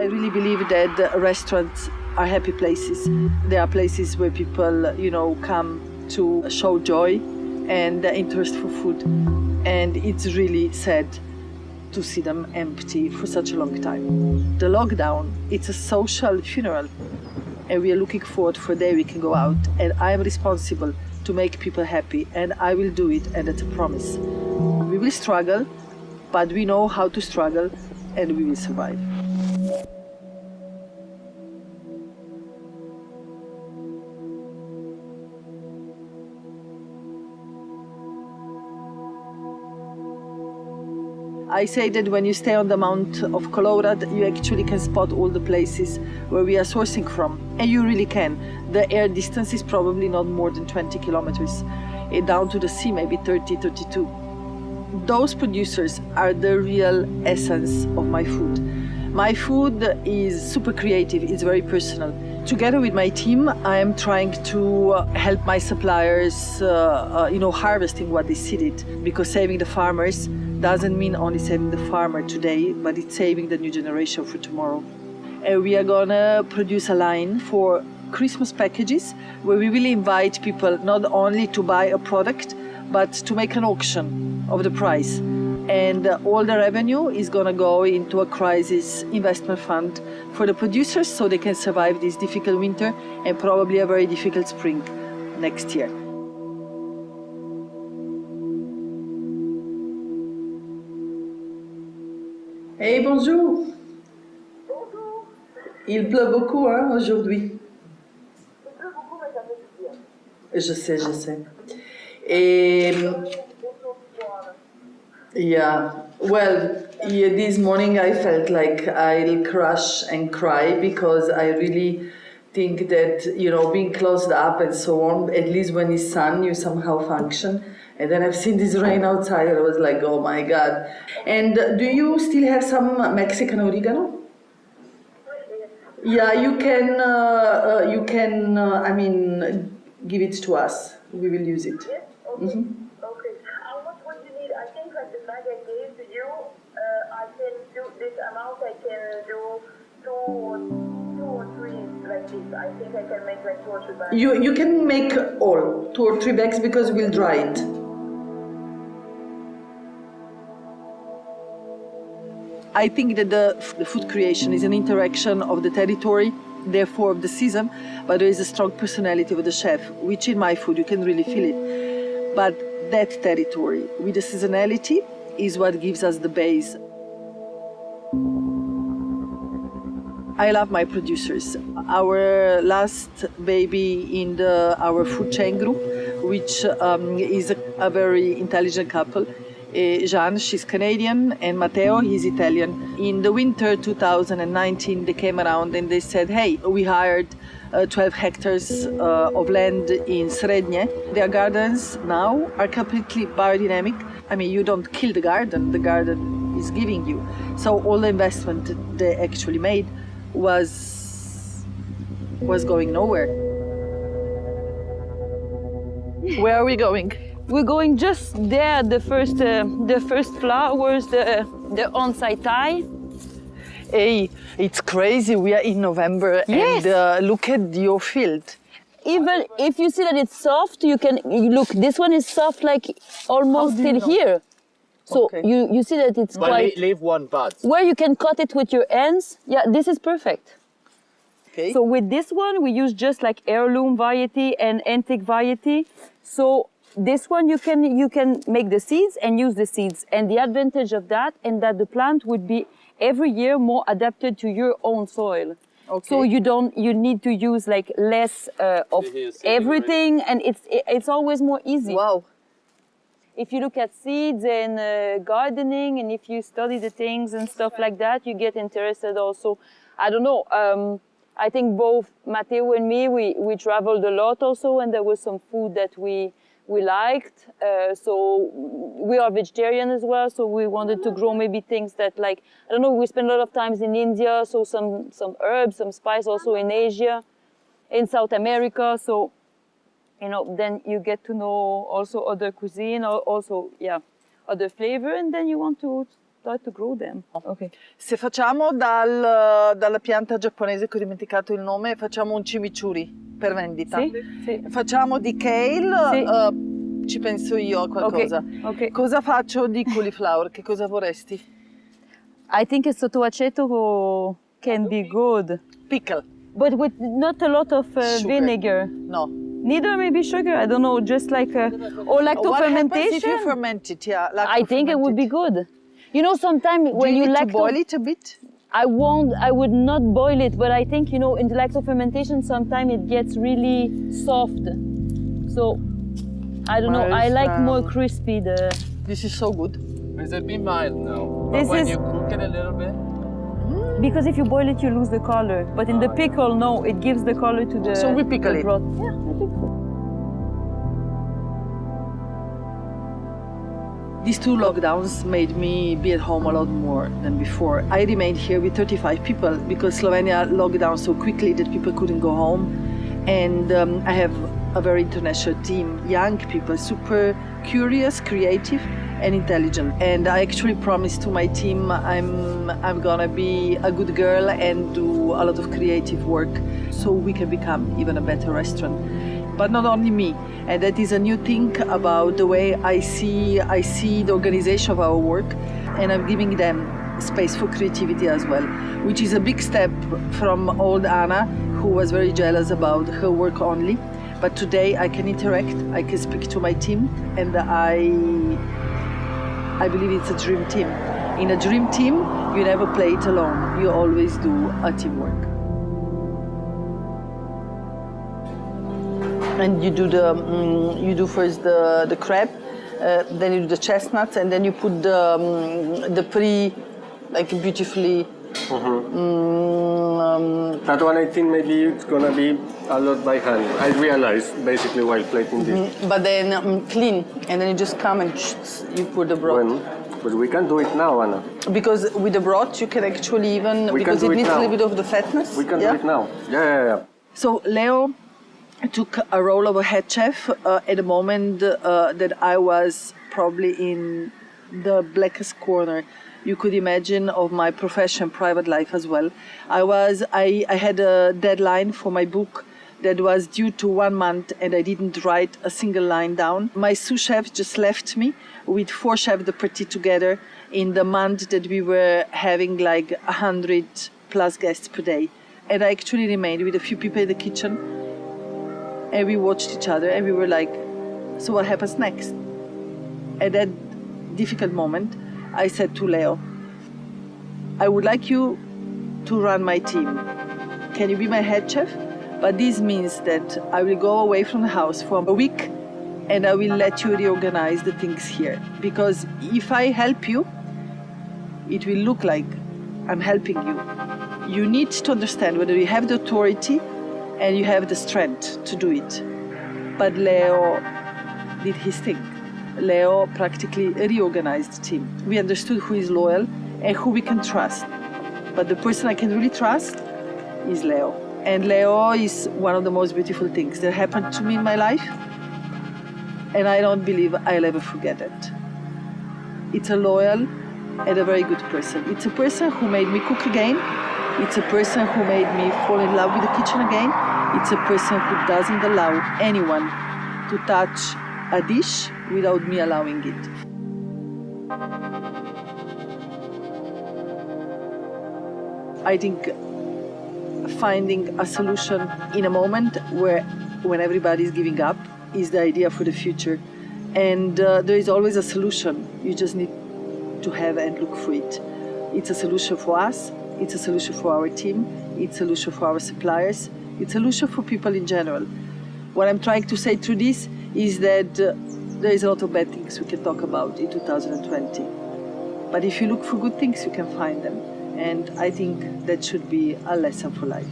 I really believe that restaurants are happy places. They are places where people, come to show joy and interest for food. And it's really sad to see them empty for such a long time. The lockdown, it's a social funeral. And we are looking forward for a day we can go out. And I am responsible to make people happy. And I will do it, and that's a promise. We will struggle, but we know how to struggle, and we will survive. I say that when you stay on the Mount of Colorado, you actually can spot all the places where we are sourcing from. And you really can. The air distance is probably not more than 20 kilometers. Down to the sea, maybe 30, 32. Those producers are the real essence of my food. My food is super creative, it's very personal. Together with my team, I am trying to help my suppliers, harvesting what they seeded. Because saving the farmers doesn't mean only saving the farmer today, but it's saving the new generation for tomorrow. And we are gonna produce a line for Christmas packages where we will invite people not only to buy a product, but to make an auction of the price. And all the revenue is gonna go into a crisis investment fund for the producers so they can survive this difficult winter and probably a very difficult spring next year. Hey, bonjour. Bonjour. Il pleut beaucoup aujourd'hui. Il pleut beaucoup, mais ça fait du bien. Je sais. Et this morning I felt like I'll crash and cry because I really think that, being closed up and so on, at least when it's sun, you somehow function. And then I've seen this rain outside and I was like, oh my God. And do you still have some Mexican oregano? Yeah, you can, give it to us. We will use it. Yes? Okay. Okay. How much would you need? I think like the bag I gave to you, I can do this amount, I can do two or three like this. I think I can make like 2 or 3 bags. You can make all 2 or 3 bags because we'll dry it. I think that the food creation is an interaction of the territory, therefore of the season, but there is a strong personality of the chef, which in my food you can really feel it. But that territory with the seasonality is what gives us the base. I love my producers. Our last baby in our food chain group, which is a very intelligent couple, Jeanne, she's Canadian, and Matteo, he's Italian. In the winter 2019, they came around and they said, hey, we hired 12 hectares of land in Srednje. Their gardens now are completely biodynamic. I mean, you don't kill the garden is giving you. So all the investment they actually made was going nowhere. Where are we going? We're going just there, the first flowers, the on-site tie. Hey, it's crazy. We are in November, yes. And look at your field. Even if you see that it's soft, you can look. This one is soft, like almost till here. So okay. you see that it's quite. Leave one bud. Where you can cut it with your hands. Yeah, this is perfect. Okay. So with this one, we use just like heirloom variety and antique variety. So this one you can make the seeds and use the seeds. And the advantage of that and that the plant would be every year more adapted to your own soil. Okay. So you need to use like less of everything, and it's always more easy. Wow. If you look at seeds and gardening, and if you study the things and stuff like that, you get interested also. I don't know. I think both Matteo and me, we traveled a lot also, and there was some food that we liked. So we are vegetarian as well, so we wanted to grow maybe things that, like, I don't know, we spend a lot of times in India, so some herbs, some spice also in Asia, in South America. So, then you get to know also other cuisine, or also, other flavor, and then you want to start to grow them. Okay. Se facciamo dalla pianta giapponese, che ho dimenticato il nome, facciamo un chimichurri per vendita. Sì, sì. Facciamo di kale, ci penso io a qualcosa. Okay. Cosa faccio di cauliflower? Che cosa vorresti? I think a sotto aceto can be good. Pickle. But with not a lot of vinegar. No. Neither maybe sugar, I don't know, just like or lacto What fermentation. happens if you ferment it? Yeah, I think it would be good. You know, sometimes when you need lacto, to boil it a bit? I would not boil it, but I think, you know, in the lacto fermentation sometimes it gets really soft. So I don't know, I like more crispy This is so good. Is it be mild now? This But when is- you cook it a little bit? because if you boil it you lose the color. But in the pickle, no, it gives the color to the So we pickle the it. broth. Yeah, I think so. These 2 lockdowns made me be at home a lot more than before. I remained here with 35 people because Slovenia locked down so quickly that people couldn't go home. And I have a very international team, young people, super curious, creative, and intelligent. And I actually promised to my team I'm gonna be a good girl and do a lot of creative work so we can become even a better restaurant. But not only me, and that is a new thing about the way I see the organization of our work, and I'm giving them space for creativity as well, which is a big step from old Ana, who was very jealous about her work only. But today I can interact, I can speak to my team, and I believe it's a dream team. In a dream team, you never play it alone, you always do a teamwork. And you do first the crab, then you do the chestnuts, and then you put the beautifully. That one I think maybe it's gonna be a lot by hand. I realized basically while plating this. But then clean, and then you just come and you put the broth. But we can do it now, Anna. Because with the broth you can actually because it needs a little bit of the fatness. We can do it now. Yeah. So Leo took a role of a head chef at the moment that I was probably in the blackest corner you could imagine of my profession, private life as well. I had a deadline for my book that was due to 1 month and I didn't write a single line down. My sous chef just left me with 4 chefs de partie together in the month that we were having like 100 plus guests per day. And I actually remained with a few people in the kitchen and we watched each other and we were like, so what happens next? At that difficult moment, I said to Leo, I would like you to run my team. Can you be my head chef? But this means that I will go away from the house for a week and I will let you reorganize the things here. Because if I help you, it will look like I'm helping you. You need to understand whether you have the authority and you have the strength to do it. But Leo did his thing. Leo practically reorganized the team. We understood who is loyal and who we can trust. But the person I can really trust is Leo. And Leo is one of the most beautiful things that happened to me in my life. And I don't believe I'll ever forget it. It's a loyal and a very good person. It's a person who made me cook again. It's a person who made me fall in love with the kitchen again. It's a person who doesn't allow anyone to touch a dish without me allowing it. I think finding a solution in a moment when everybody is giving up is the idea for the future. And there is always a solution. You just need to have and look for it. It's a solution for us. It's a solution for our team. It's a solution for our suppliers. It's a solution for people in general. What I'm trying to say through this is that there is a lot of bad things we can talk about in 2020. But if you look for good things, you can find them. And I think that should be a lesson for life.